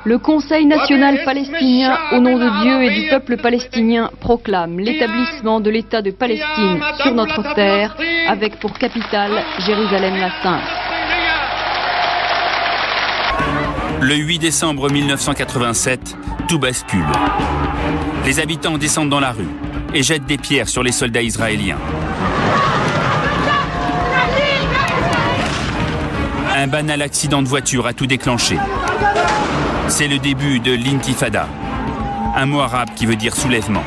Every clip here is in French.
Le Conseil national palestinien, au nom de Dieu et du peuple palestinien, proclame l'établissement de l'État de Palestine sur notre terre, avec pour capitale Jérusalem la Sainte. Le 8 décembre 1987, tout bascule. Les habitants descendent dans la rue et jettent des pierres sur les soldats israéliens. Un banal accident de voiture a tout déclenché. C'est le début de l'intifada, un mot arabe qui veut dire soulèvement.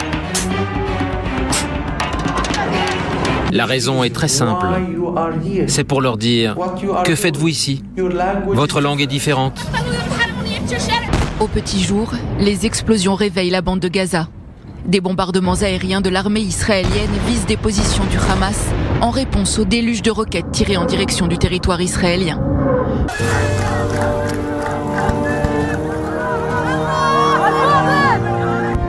La raison est très simple. C'est pour leur dire « Que faites-vous ici ? Votre langue est différente. » Au petit jour, les explosions réveillent la bande de Gaza. Des bombardements aériens de l'armée israélienne visent des positions du Hamas en réponse au déluge de roquettes tirées en direction du territoire israélien.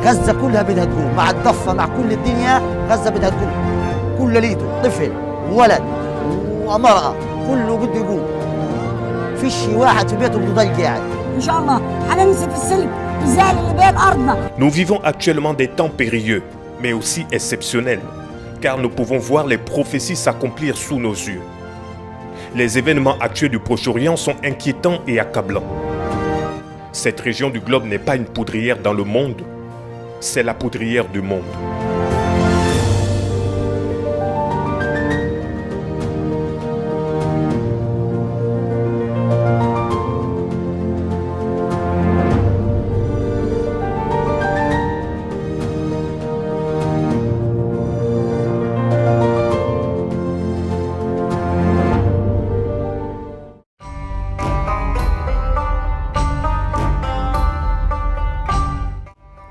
غزة كلها بدها تقوم مع الضفة مع كل الدنيا غزة بدها تقوم كل ليته طفل ولد ومرأة كله بده يقوم فيش واحد في بيته بده يضل قاعد إن شاء الله حننزل في السلم نزال اللي بين أرضنا. Nous vivons actuellement des temps périlleux, mais aussi exceptionnels, car nous pouvons voir les prophéties s'accomplir sous nos yeux. Les événements actuels du Proche-Orient sont inquiétants et accablants. Cette région du globe n'est pas une poudrière dans le monde, c'est la poudrière du monde.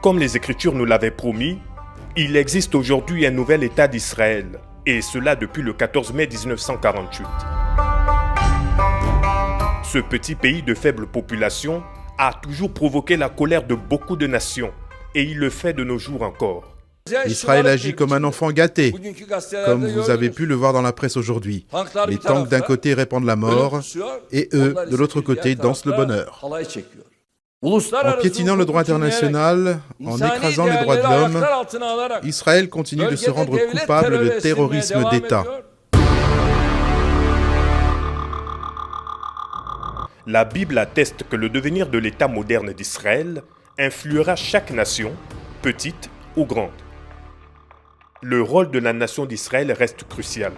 Comme les Écritures nous l'avaient promis, il existe aujourd'hui un nouvel État d'Israël, et cela depuis le 14 mai 1948. Ce petit pays de faible population a toujours provoqué la colère de beaucoup de nations, et il le fait de nos jours encore. Israël agit comme un enfant gâté, comme vous avez pu le voir dans la presse aujourd'hui. Les tanks d'un côté répandent la mort, et eux, de l'autre côté, dansent le bonheur. En piétinant le droit international, en écrasant les droits de l'homme, Israël continue de se rendre coupable de terrorisme d'État. La Bible atteste que le devenir de l'État moderne d'Israël influera chaque nation, petite ou grande. Le rôle de la nation d'Israël reste crucial.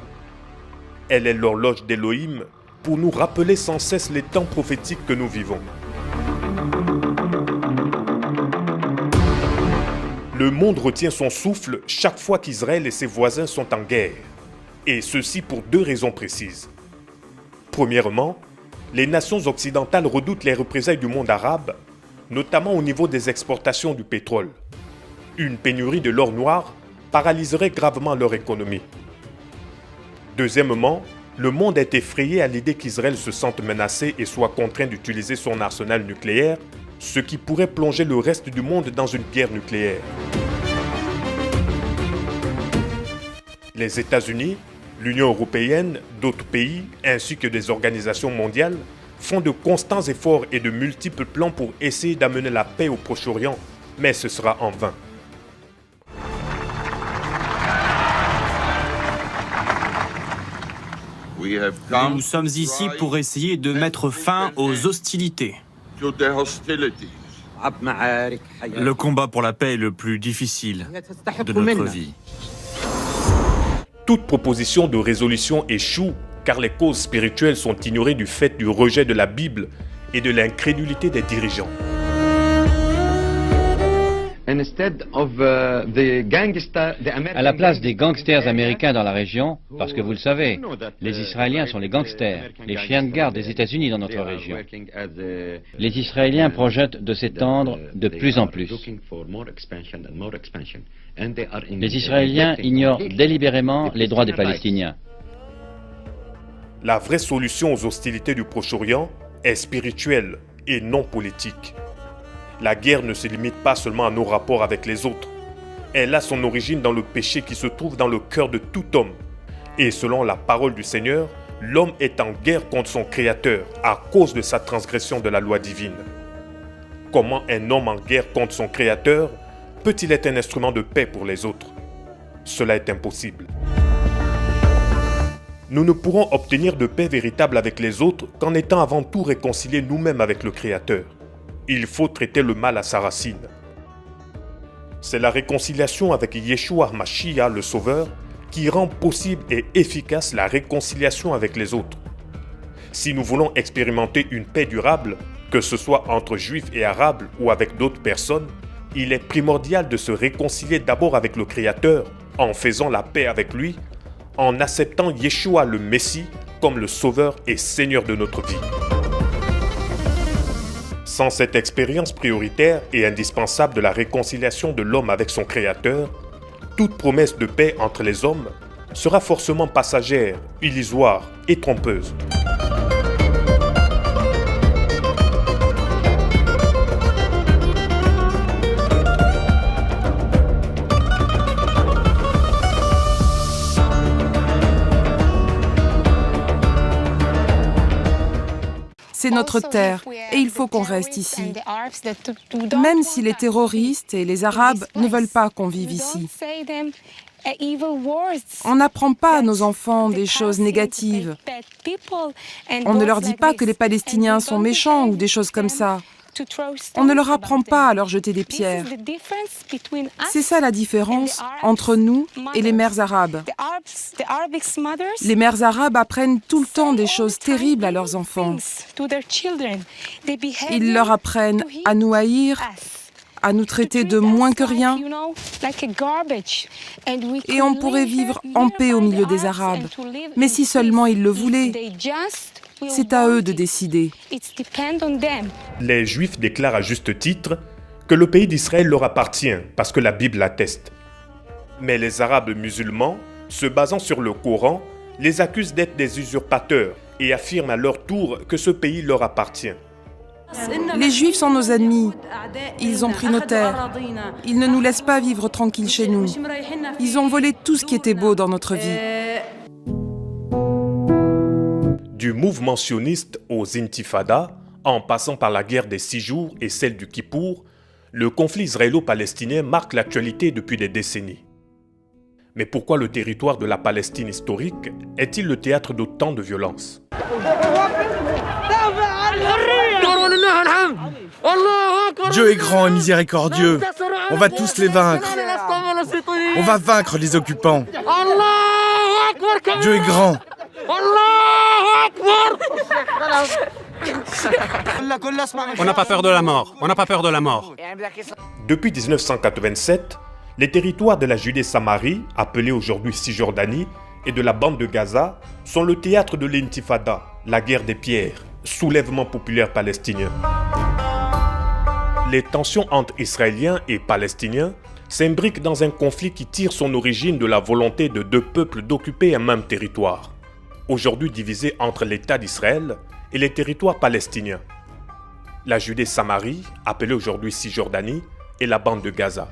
Elle est l'horloge d'Élohim pour nous rappeler sans cesse les temps prophétiques que nous vivons. Le monde retient son souffle chaque fois qu'Israël et ses voisins sont en guerre, et ceci pour deux raisons précises. Premièrement, les nations occidentales redoutent les représailles du monde arabe, notamment au niveau des exportations du pétrole. Une pénurie de l'or noir paralyserait gravement leur économie. Deuxièmement, le monde est effrayé à l'idée qu'Israël se sente menacé et soit contraint d'utiliser son arsenal nucléaire, ce qui pourrait plonger le reste du monde dans une guerre nucléaire. Les États-Unis, l'Union européenne, d'autres pays, ainsi que des organisations mondiales, font de constants efforts et de multiples plans pour essayer d'amener la paix au Proche-Orient, mais ce sera en vain. Nous sommes ici pour essayer de mettre fin aux hostilités. Le combat pour la paix est le plus difficile de notre vie. Toute proposition de résolution échoue car les causes spirituelles sont ignorées du fait du rejet de la Bible et de l'incrédulité des dirigeants. À la place des gangsters américains dans la région, parce que vous le savez, les Israéliens sont les gangsters, les chiens de garde des États-Unis dans notre région. Les Israéliens projettent de s'étendre de plus en plus. Les Israéliens ignorent délibérément les droits des Palestiniens. La vraie solution aux hostilités du Proche-Orient est spirituelle et non politique. La guerre ne se limite pas seulement à nos rapports avec les autres. Elle a son origine dans le péché qui se trouve dans le cœur de tout homme. Et selon la parole du Seigneur, l'homme est en guerre contre son Créateur à cause de sa transgression de la loi divine. Comment un homme en guerre contre son créateur peut-il être un instrument de paix pour les autres? Cela est impossible. Nous ne pourrons obtenir de paix véritable avec les autres qu'en étant avant tout réconciliés nous-mêmes avec le Créateur. Il faut traiter le mal à sa racine. C'est la réconciliation avec Yeshua Mashiach, le Sauveur, qui rend possible et efficace la réconciliation avec les autres. Si nous voulons expérimenter une paix durable, que ce soit entre Juifs et Arabes ou avec d'autres personnes, il est primordial de se réconcilier d'abord avec le Créateur, en faisant la paix avec lui, en acceptant Yeshua le Messie comme le Sauveur et Seigneur de notre vie. Sans cette expérience prioritaire et indispensable de la réconciliation de l'homme avec son Créateur, toute promesse de paix entre les hommes sera forcément passagère, illusoire et trompeuse. C'est notre terre et il faut qu'on reste ici. Même si les terroristes et les Arabes ne veulent pas qu'on vive ici. On n'apprend pas à nos enfants des choses négatives. On ne leur dit pas que les Palestiniens sont méchants ou des choses comme ça. On ne leur apprend pas à leur jeter des pierres. C'est ça la différence entre nous et les mères arabes. Les mères arabes apprennent tout le temps des choses terribles à leurs enfants. Ils leur apprennent à nous haïr, à nous traiter de moins que rien. Et on pourrait vivre en paix au milieu des Arabes. Mais si seulement ils le voulaient. C'est à eux de décider. Les Juifs déclarent à juste titre que le pays d'Israël leur appartient parce que la Bible l'atteste. Mais les Arabes musulmans, se basant sur le Coran, les accusent d'être des usurpateurs et affirment à leur tour que ce pays leur appartient. Les Juifs sont nos ennemis. Ils ont pris nos terres. Ils ne nous laissent pas vivre tranquilles chez nous. Ils ont volé tout ce qui était beau dans notre vie. Du mouvement sioniste aux intifadas, en passant par la guerre des 6 jours et celle du Kippour, le conflit israélo-palestinien marque l'actualité depuis des décennies. Mais pourquoi le territoire de la Palestine historique est-il le théâtre d'autant de violences? Dieu est grand et miséricordieux. On va tous les vaincre. On va vaincre les occupants. Dieu est grand. On n'a pas peur de la mort. On n'a pas peur de la mort. Depuis 1987, les territoires de la Judée-Samarie, appelés aujourd'hui Cisjordanie, et de la bande de Gaza sont le théâtre de l'intifada, la guerre des pierres, soulèvement populaire palestinien. Les tensions entre Israéliens et Palestiniens s'imbriquent dans un conflit qui tire son origine de la volonté de 2 peuples d'occuper un même territoire, aujourd'hui divisé entre l'État d'Israël et les territoires palestiniens. La Judée-Samarie, appelée aujourd'hui Cisjordanie, et la bande de Gaza.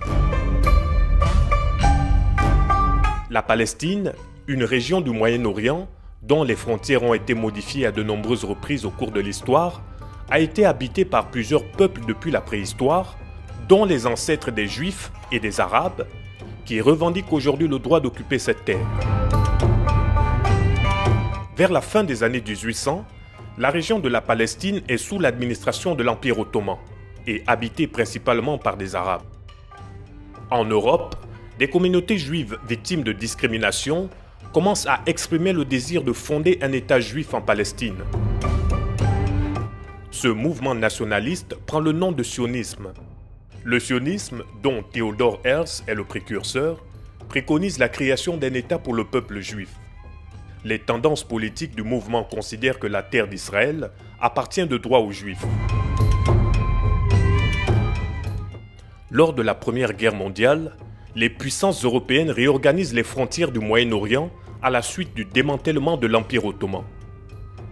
La Palestine, une région du Moyen-Orient dont les frontières ont été modifiées à de nombreuses reprises au cours de l'histoire, a été habitée par plusieurs peuples depuis la préhistoire, dont les ancêtres des Juifs et des Arabes, qui revendiquent aujourd'hui le droit d'occuper cette terre. Vers la fin des années 1800, la région de la Palestine est sous l'administration de l'Empire ottoman et habitée principalement par des Arabes. En Europe, des communautés juives victimes de discrimination commencent à exprimer le désir de fonder un État juif en Palestine. Ce mouvement nationaliste prend le nom de sionisme. Le sionisme, dont Theodor Herzl est le précurseur, préconise la création d'un État pour le peuple juif. Les tendances politiques du mouvement considèrent que la terre d'Israël appartient de droit aux Juifs. Lors de la Première Guerre mondiale, les puissances européennes réorganisent les frontières du Moyen-Orient à la suite du démantèlement de l'Empire ottoman.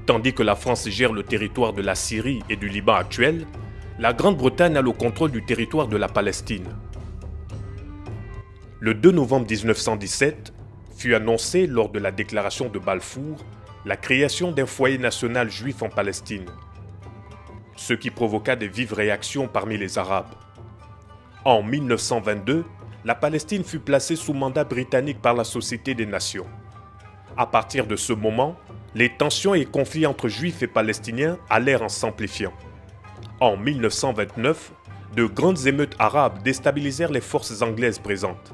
Tandis que la France gère le territoire de la Syrie et du Liban actuel, la Grande-Bretagne a le contrôle du territoire de la Palestine. Le 2 novembre 1917 fut annoncé lors de la déclaration de Balfour la création d'un foyer national juif en Palestine. ce qui provoqua de vives réactions parmi les Arabes. En 1922, la Palestine fut placée sous mandat britannique par la Société des Nations. À partir de ce moment, les tensions et conflits entre Juifs et Palestiniens allèrent en s'amplifiant. En 1929, de grandes émeutes arabes déstabilisèrent les forces anglaises présentes.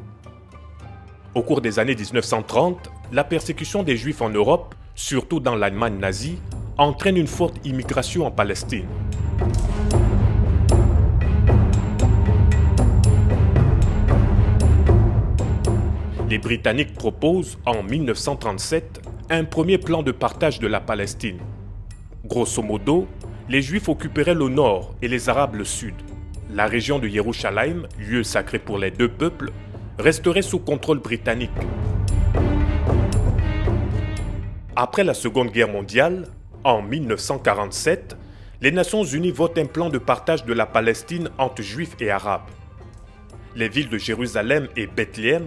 Au cours des années 1930, la persécution des Juifs en Europe, surtout dans l'Allemagne nazie, entraîne une forte immigration en Palestine. Les Britanniques proposent, en 1937, un premier plan de partage de la Palestine. Grosso modo, les Juifs occuperaient le nord et les Arabes le sud. La région de Yerushalayim, lieu sacré pour les deux peuples, resterait sous contrôle britannique. Après la Seconde Guerre mondiale, en 1947, les Nations Unies votent un plan de partage de la Palestine entre Juifs et Arabes. Les villes de Jérusalem et Bethléem,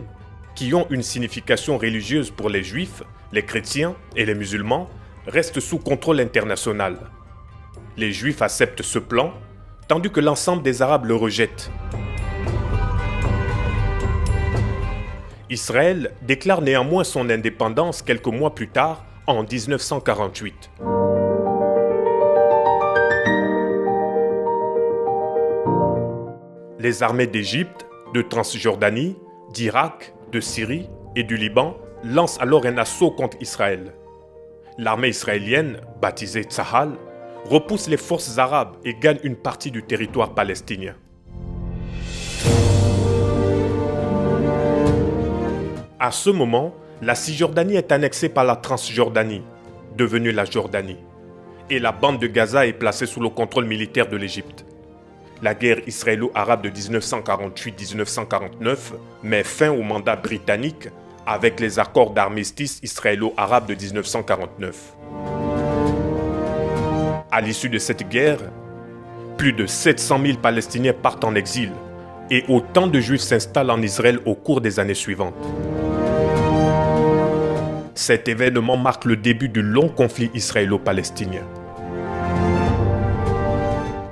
qui ont une signification religieuse pour les Juifs, les chrétiens et les musulmans, restent sous contrôle international. Les Juifs acceptent ce plan, tandis que l'ensemble des Arabes le rejettent. Israël déclare néanmoins son indépendance quelques mois plus tard, en 1948. Les armées d'Égypte, de Transjordanie, d'Irak, de Syrie et du Liban lancent alors un assaut contre Israël. L'armée israélienne, baptisée Tzahal, repousse les forces arabes et gagne une partie du territoire palestinien. À ce moment, la Cisjordanie est annexée par la Transjordanie, devenue la Jordanie, et la bande de Gaza est placée sous le contrôle militaire de l'Égypte. La guerre israélo-arabe de 1948-1949 met fin au mandat britannique avec les accords d'armistice israélo-arabe de 1949. À l'issue de cette guerre, plus de 700 000 Palestiniens partent en exil et autant de Juifs s'installent en Israël au cours des années suivantes. Cet événement marque le début du long conflit israélo-palestinien.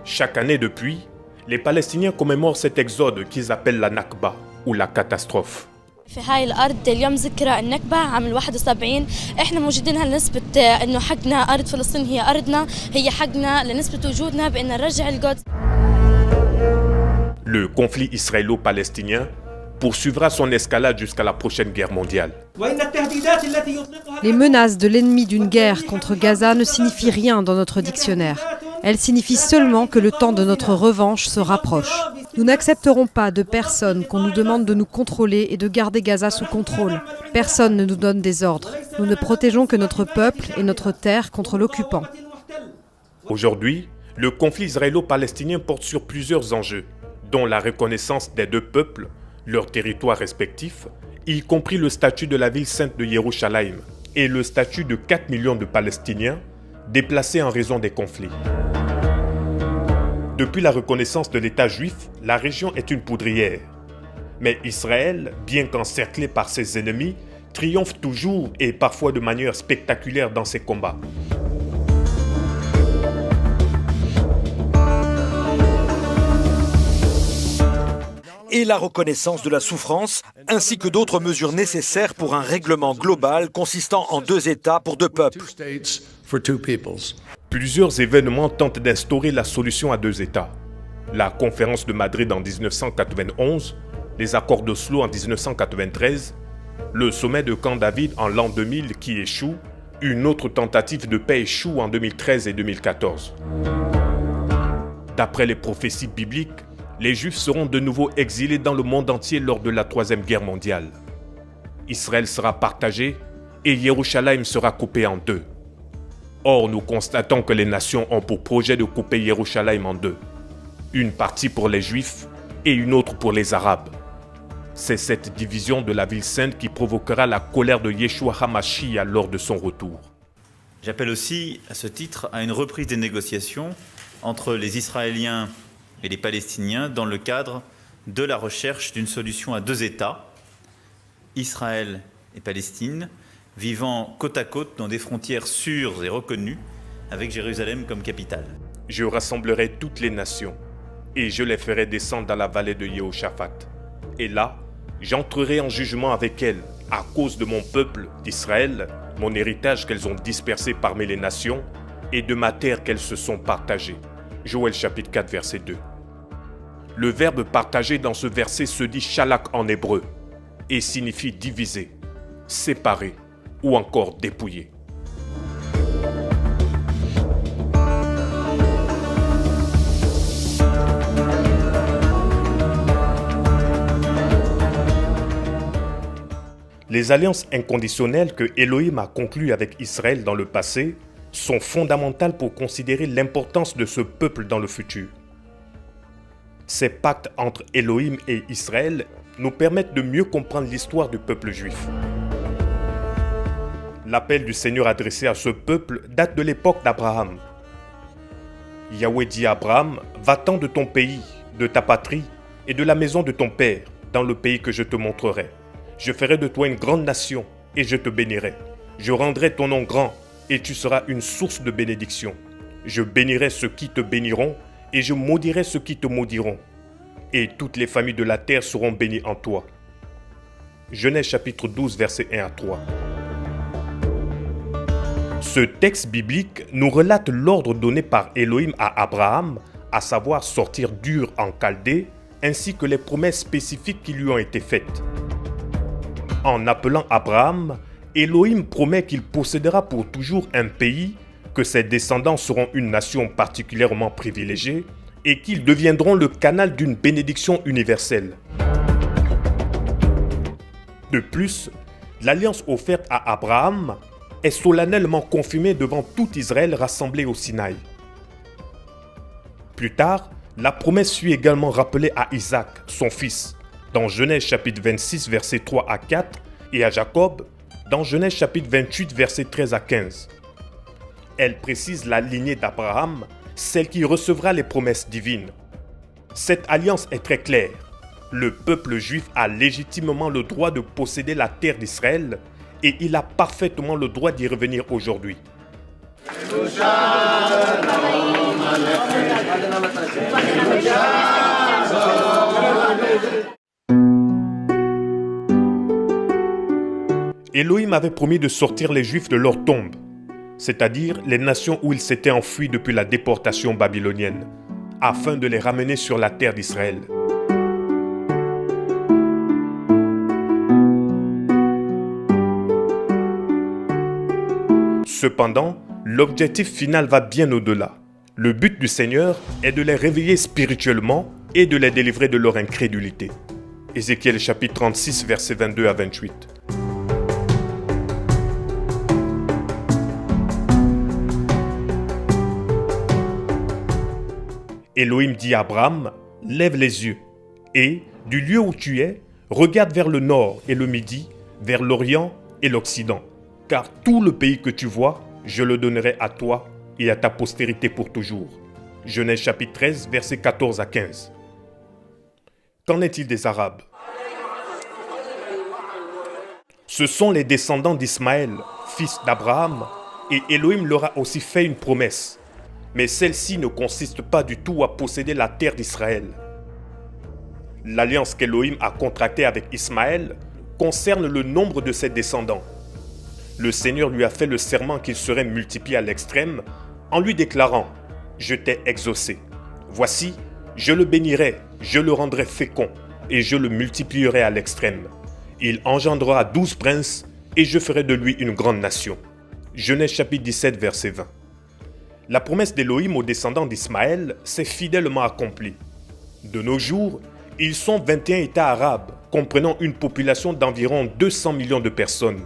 Chaque année depuis, les Palestiniens commémorent cet exode qu'ils appellent la Nakba ou la catastrophe. في هاي الأرض اليوم ذكرى النكبة عام 71 إحنا موجودينها لنسبة إنه حقنا أرض فلسطين هي أرضنا هي حقنا لنسبة وجودنا بأن نرجع القدس. Le conflit israélo-palestinien poursuivra son escalade jusqu'à la prochaine guerre mondiale. Les menaces de l'ennemi d'une guerre contre Gaza ne signifient rien dans notre dictionnaire. Elles signifient seulement que le temps de notre revanche se rapproche. Nous n'accepterons pas de personne qu'on nous demande de nous contrôler et de garder Gaza sous contrôle. Personne ne nous donne des ordres. Nous ne protégeons que notre peuple et notre terre contre l'occupant. Aujourd'hui, le conflit israélo-palestinien porte sur plusieurs enjeux, dont la reconnaissance des deux peuples, leurs territoires respectifs, y compris le statut de la ville sainte de Yerushalayim et le statut de 4 millions de Palestiniens déplacés en raison des conflits. Depuis la reconnaissance de l'État juif, la région est une poudrière. Mais Israël, bien qu'encerclé par ses ennemis, triomphe toujours et parfois de manière spectaculaire dans ses combats. Et la reconnaissance de la souffrance, ainsi que d'autres mesures nécessaires pour un règlement global consistant en 2 États pour 2 peuples. Plusieurs événements tentent d'instaurer la solution à 2 États. La conférence de Madrid en 1991, les accords d'Oslo en 1993, le sommet de Camp David en l'an 2000 qui échoue, une autre tentative de paix échoue en 2013 et 2014. D'après les prophéties bibliques, les Juifs seront de nouveau exilés dans le monde entier lors de la Troisième Guerre mondiale. Israël sera partagé et Yerushalayim sera coupé en 2. Or, nous constatons que les nations ont pour projet de couper Yerushalayim en 2. Une partie pour les Juifs et une autre pour les Arabes. C'est cette division de la ville sainte qui provoquera la colère de Yeshua HaMashiach lors de son retour. J'appelle aussi, à ce titre, à une reprise des négociations entre les Israéliens et les Palestiniens dans le cadre de la recherche d'une solution à 2 États, Israël et Palestine, vivant côte à côte dans des frontières sûres et reconnues, avec Jérusalem comme capitale. je rassemblerai toutes les nations et je les ferai descendre dans la vallée de Yehoshaphat. Et là, j'entrerai en jugement avec elles à cause de mon peuple d'Israël, mon héritage qu'elles ont dispersé parmi les nations, et de ma terre qu'elles se sont partagées. Joël chapitre 4, verset 2. Le verbe partager dans ce verset se dit shalak en hébreu et signifie diviser, séparer ou encore dépouiller. Les alliances inconditionnelles que Elohim a conclues avec Israël dans le passé sont fondamentales pour considérer l'importance de ce peuple dans le futur. Ces pactes entre Elohim et Israël nous permettent de mieux comprendre l'histoire du peuple juif. L'appel du Seigneur adressé à ce peuple date de l'époque d'Abraham. Yahweh dit à Abraham, « Va-t'en de ton pays, de ta patrie et de la maison de ton père, dans le pays que je te montrerai. Je ferai de toi une grande nation et je te bénirai. Je rendrai ton nom grand et tu seras une source de bénédiction. Je bénirai ceux qui te béniront et je maudirai ceux qui te maudiront. Et toutes les familles de la terre seront bénies en toi. » Genèse chapitre 12, versets 1 à 3. Ce texte biblique nous relate l'ordre donné par Elohim à Abraham, à savoir sortir d'Ur en Chaldée, ainsi que les promesses spécifiques qui lui ont été faites. En appelant Abraham, Elohim promet qu'il possédera pour toujours un pays, que ses descendants seront une nation particulièrement privilégiée et qu'ils deviendront le canal d'une bénédiction universelle. De plus, l'alliance offerte à Abraham est solennellement confirmée devant tout Israël rassemblé au Sinaï. Plus tard, la promesse fut également rappelée à Isaac, son fils, dans Genèse chapitre 26, versets 3 à 4, et à Jacob, dans Genèse chapitre 28, versets 13 à 15. Elle précise la lignée d'Abraham, celle qui recevra les promesses divines. Cette alliance est très claire. Le peuple juif a légitimement le droit de posséder la terre d'Israël et il a parfaitement le droit d'y revenir aujourd'hui. Elohim avait promis de sortir les Juifs de leur tombe, c'est-à-dire les nations où ils s'étaient enfuis depuis la déportation babylonienne, afin de les ramener sur la terre d'Israël. Cependant, l'objectif final va bien au-delà. Le but du Seigneur est de les réveiller spirituellement et de les délivrer de leur incrédulité. Ézéchiel chapitre 36, versets 22 à 28. Elohim dit à Abraham, « Lève les yeux, et, du lieu où tu es, regarde vers le nord et le midi, vers l'orient et l'occident. Car tout le pays que tu vois, je le donnerai à toi et à ta postérité pour toujours. » Genèse chapitre 13, versets 14 à 15. Qu'en est-il des Arabes? Ce sont les descendants d'Ismaël, fils d'Abraham, et Elohim leur a aussi fait une promesse. Mais celle-ci ne consiste pas du tout à posséder la terre d'Israël. L'alliance qu'Elohim a contractée avec Ismaël concerne le nombre de ses descendants. Le Seigneur lui a fait le serment qu'il serait multiplié à l'extrême en lui déclarant « Je t'ai exaucé. Voici, je le bénirai, je le rendrai fécond et je le multiplierai à l'extrême. Il engendrera 12 princes et je ferai de lui une grande nation. » Genèse chapitre 17, verset 20. La promesse d'Elohim aux descendants d'Ismaël s'est fidèlement accomplie. De nos jours, ils sont 21 États arabes, comprenant une population d'environ 200 millions de personnes.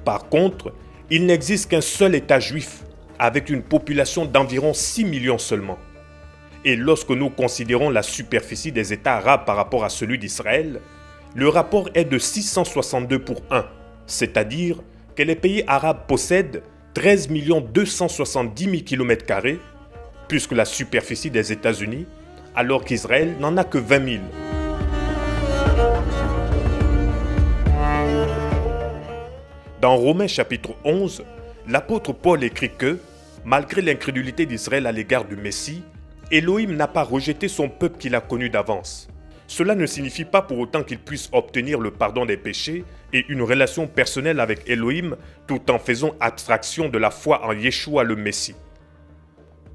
Par contre, il n'existe qu'un seul État juif, avec une population d'environ 6 millions seulement. Et lorsque nous considérons la superficie des États arabes par rapport à celui d'Israël, le rapport est de 662 pour 1, c'est-à-dire que les pays arabes possèdent 13 270 000 km², plus que la superficie des États-Unis, alors qu'Israël n'en a que 20 000. Dans Romains chapitre 11, l'apôtre Paul écrit que Malgré l'incrédulité d'Israël à l'égard du Messie, Elohim n'a pas rejeté son peuple qu'il a connu d'avance. Cela ne signifie pas pour autant qu'il puisse obtenir le pardon des péchés et une relation personnelle avec Elohim tout en faisant abstraction de la foi en Yeshua le Messie.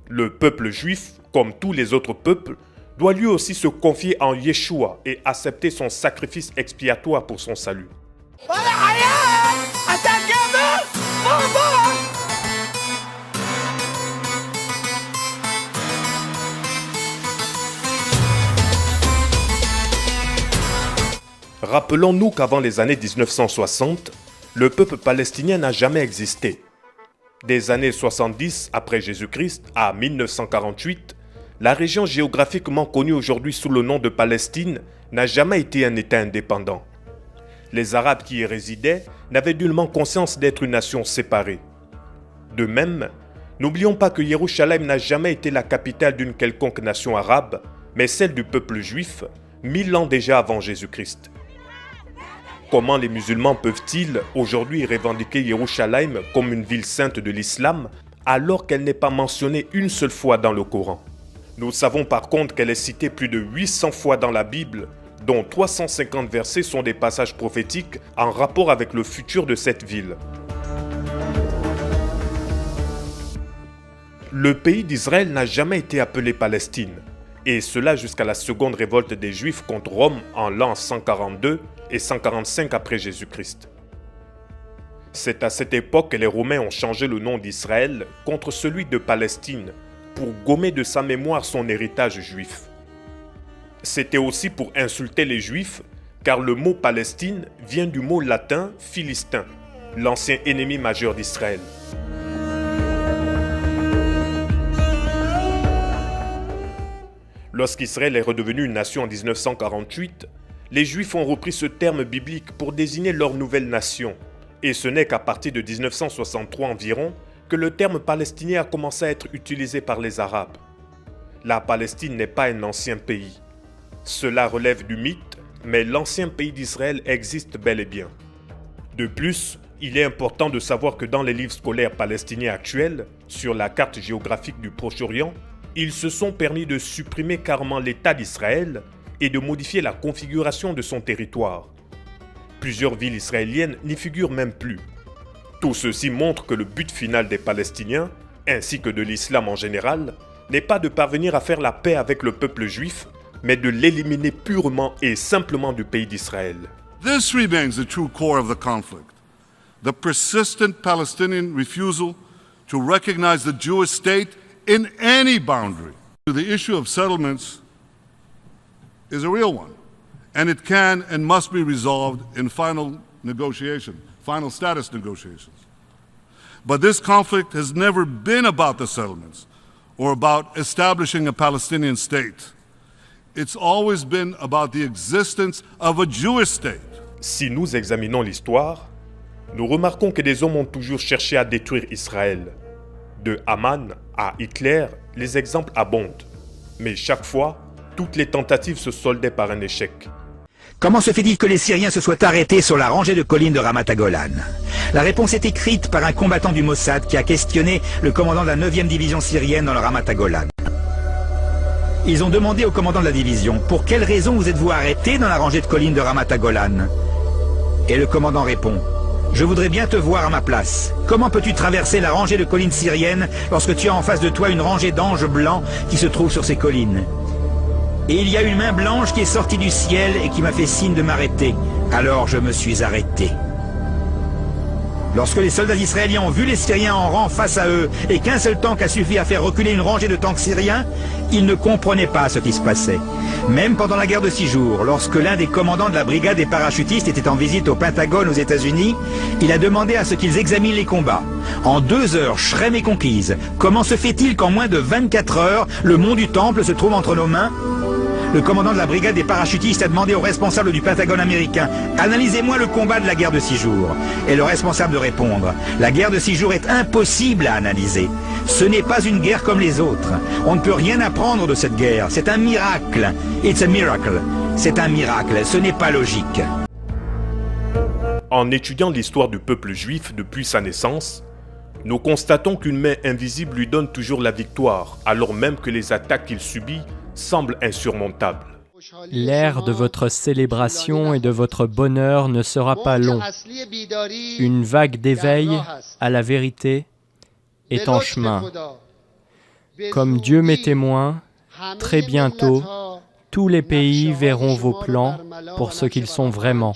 Le peuple juif, comme tous les autres peuples, doit lui aussi se confier en Yeshua et accepter son sacrifice expiatoire pour son salut. Rappelons-nous qu'avant les années 1960, le peuple palestinien n'a jamais existé. Des années 70 après Jésus-Christ à 1948, la région géographiquement connue aujourd'hui sous le nom de Palestine n'a jamais été un État indépendant. Les Arabes qui y résidaient n'avaient nullement conscience d'être une nation séparée. De même, n'oublions pas que Jérusalem n'a jamais été la capitale d'une quelconque nation arabe, mais celle du peuple juif, 1000 ans déjà avant Jésus-Christ. Comment les musulmans peuvent-ils aujourd'hui revendiquer Jérusalem comme une ville sainte de l'islam alors qu'elle n'est pas mentionnée une seule fois dans le Coran? Nous savons par contre qu'elle est citée plus de 800 fois dans la Bible, dont 350 versets sont des passages prophétiques en rapport avec le futur de cette ville. Le pays d'Israël n'a jamais été appelé Palestine, et cela jusqu'à la seconde révolte des Juifs contre Rome en l'an 142 et 145 après Jésus-Christ. C'est à cette époque que les Romains ont changé le nom d'Israël contre celui de Palestine pour gommer de sa mémoire son héritage juif. C'était aussi pour insulter les Juifs, car le mot Palestine vient du mot latin philistin, l'ancien ennemi majeur d'Israël. Lorsqu'Israël est redevenu une nation en 1948, les Juifs ont repris ce terme biblique pour désigner leur nouvelle nation. Et ce n'est qu'à partir de 1963 environ que le terme palestinien a commencé à être utilisé par les Arabes. La Palestine n'est pas un ancien pays. Cela relève du mythe, mais l'ancien pays d'Israël existe bel et bien. De plus, il est important de savoir que dans les livres scolaires palestiniens actuels, sur la carte géographique du Proche-Orient, ils se sont permis de supprimer carrément l'État d'Israël et de modifier la configuration de son territoire. Plusieurs villes israéliennes n'y figurent même plus. Tout ceci montre que le but final des Palestiniens, ainsi que de l'islam en général, n'est pas de parvenir à faire la paix avec le peuple juif, mais de l'éliminer purement et simplement du pays d'Israël. This remains the true core of the conflict. The persistent Palestinian refusal to recognize the Jewish state in any boundary. The issue of settlements is a real one, and it can and must be resolved in final status negotiations. But this conflict has never been about the settlements or about establishing a Palestinian state. It's always been about the existence of a Jewish state. Si nous examinons l'histoire, nous remarquons que des hommes ont toujours cherché à détruire Israël. De Haman à Hitler, les exemples abondent. Mais chaque fois, toutes les tentatives se soldaient par un échec. Comment se fait-il que les Syriens se soient arrêtés sur la rangée de collines de Ramat Golan? La réponse est écrite par un combattant du Mossad qui a questionné le commandant de la 9e division syrienne dans le Ramat Golan. Ils ont demandé au commandant de la division « Pour quelle raison vous êtes-vous arrêté dans la rangée de collines de Ramat Golan ?» Et le commandant répond « Je voudrais bien te voir à ma place. Comment peux-tu traverser la rangée de collines syriennes lorsque tu as en face de toi une rangée d'anges blancs qui se trouvent sur ces collines ?» Et il y a une main blanche qui est sortie du ciel et qui m'a fait signe de m'arrêter. Alors je me suis arrêté. Lorsque les soldats israéliens ont vu les Syriens en rang face à eux et qu'un seul tank a suffi à faire reculer une rangée de tanks syriens, ils ne comprenaient pas ce qui se passait. Même pendant la guerre de 6 jours, lorsque l'un des commandants de la brigade des parachutistes était en visite au Pentagone aux États-Unis, il a demandé à ce qu'ils examinent les combats. En 2 heures, Shrem est conquise. Comment se fait-il qu'en moins de 24 heures, le mont du Temple se trouve entre nos mains ? Le commandant de la brigade des parachutistes a demandé au responsable du Pentagone américain « Analysez-moi le combat de la guerre de 6 jours ». Et le responsable de répondre « La guerre de 6 jours est impossible à analyser. Ce n'est pas une guerre comme les autres. On ne peut rien apprendre de cette guerre. C'est un miracle. It's a miracle. C'est un miracle. Ce n'est pas logique. » En étudiant l'histoire du peuple juif depuis sa naissance, Nous constatons qu'une main invisible lui donne toujours la victoire, alors même que les attaques qu'il subit semblent insurmontables. L'ère de votre célébration et de votre bonheur ne sera pas long. Une vague d'éveil à la vérité est en chemin. Comme Dieu m'est témoin, très bientôt, tous les pays verront vos plans pour ce qu'ils sont vraiment.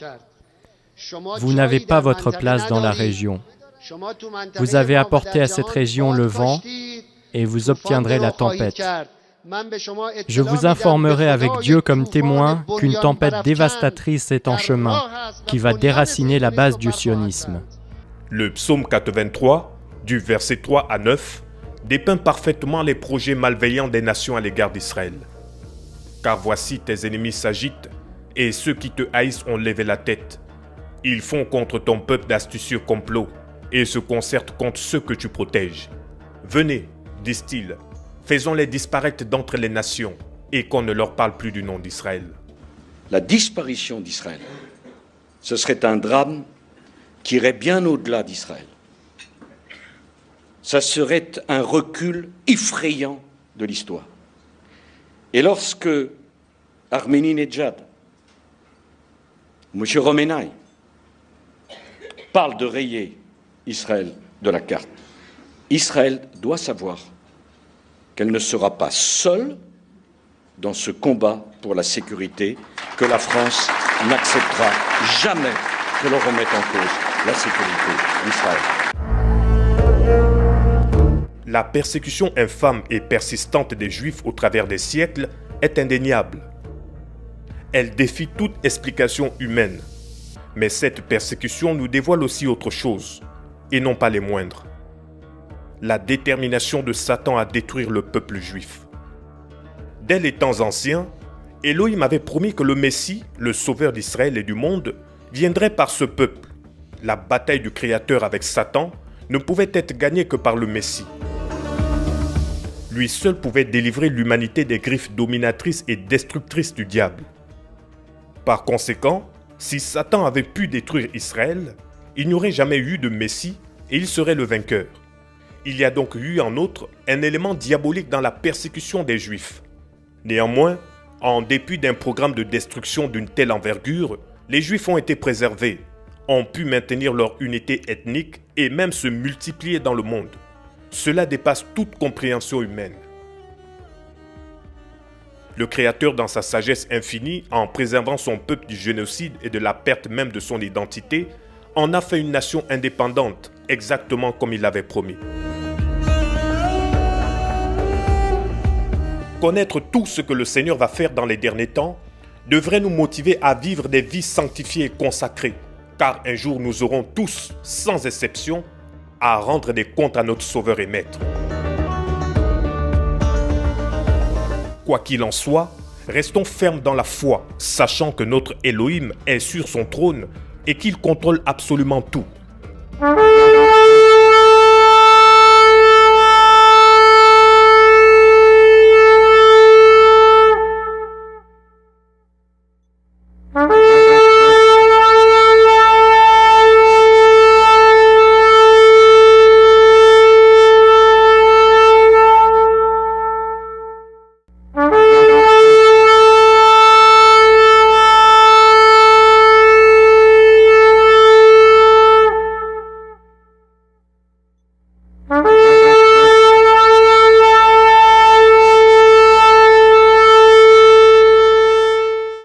Vous n'avez pas votre place dans la région. Vous avez apporté à cette région le vent et vous obtiendrez la tempête. Je vous informerai avec Dieu comme témoin qu'une tempête dévastatrice est en chemin, qui va déraciner la base du sionisme. Le psaume 83, du verset 3 à 9, dépeint parfaitement les projets malveillants des nations à l'égard d'Israël. Car voici tes ennemis s'agitent, et ceux qui te haïssent ont levé la tête. Ils font contre ton peuple d'astucieux complots, et se concertent contre ceux que tu protèges. Venez, disent-ils, faisons-les disparaître d'entre les nations, et qu'on ne leur parle plus du nom d'Israël. La disparition d'Israël, ce serait un drame qui irait bien au-delà d'Israël. Ça serait un recul effrayant de l'histoire. Et lorsque Ahmadinejad, M. Khomeini, parle de rayer Israël de la carte, Israël doit savoir qu'elle ne sera pas seule dans ce combat pour la sécurité, que la France n'acceptera jamais que l'on remette en cause la sécurité d'Israël. La persécution infâme et persistante des Juifs au travers des siècles est indéniable. Elle défie toute explication humaine. Mais cette persécution nous dévoile aussi autre chose, et non pas les moindres. La détermination de Satan à détruire le peuple juif. Dès les temps anciens, Elohim avait promis que le Messie, le sauveur d'Israël et du monde, viendrait par ce peuple. La bataille du Créateur avec Satan ne pouvait être gagnée que par le Messie. Lui seul pouvait délivrer l'humanité des griffes dominatrices et destructrices du diable. Par conséquent, si Satan avait pu détruire Israël, il n'y aurait jamais eu de Messie et il serait le vainqueur. Il y a donc eu en outre un élément diabolique dans la persécution des Juifs. Néanmoins, en dépit d'un programme de destruction d'une telle envergure, les Juifs ont été préservés, ont pu maintenir leur unité ethnique et même se multiplier dans le monde. Cela dépasse toute compréhension humaine. Le Créateur, dans sa sagesse infinie, en préservant son peuple du génocide et de la perte même de son identité, en a fait une nation indépendante, exactement comme il l'avait promis. Connaître tout ce que le Seigneur va faire dans les derniers temps devrait nous motiver à vivre des vies sanctifiées et consacrées, car un jour nous aurons tous, sans exception, à rendre des comptes à notre Sauveur et Maître. Quoi qu'il en soit, restons fermes dans la foi, sachant que notre Elohim est sur son trône et qu'il contrôle absolument tout.